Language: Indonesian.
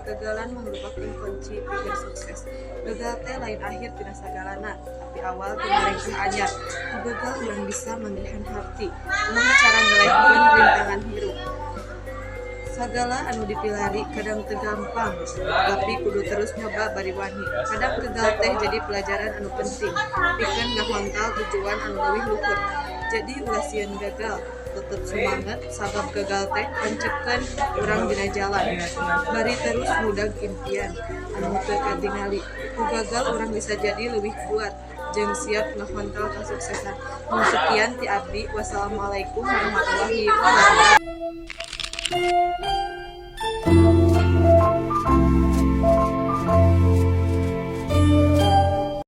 kegagalan merupakan kunci pikir sukses. Gagal teh lain akhir tina sagalana, tapi awal tina langkah anyar. Ku gagal urang bisa manggihan harti, kumaha cara ngelehkeun rintangan hirup. Sagala anu dipilari kadang teu gampang, tapi kudu terus nyoba bari wani. Kadang gagal teh jadi pelajaran anu penting, pikeun ngahontal tujuan anu leuwih luhur. Jadi ulah sieun gagal, tetep semangat sabab gagal teh pancepkeun urang dina jalan. Bari terus mudag impian anu teu katingali. Ku gagal urang bisa jadi leuwih kuat jeung siap ngahontal kasuksesan. Mun sekian ti abdi, wassalamualaikum warahmatullahi wabarakatuh.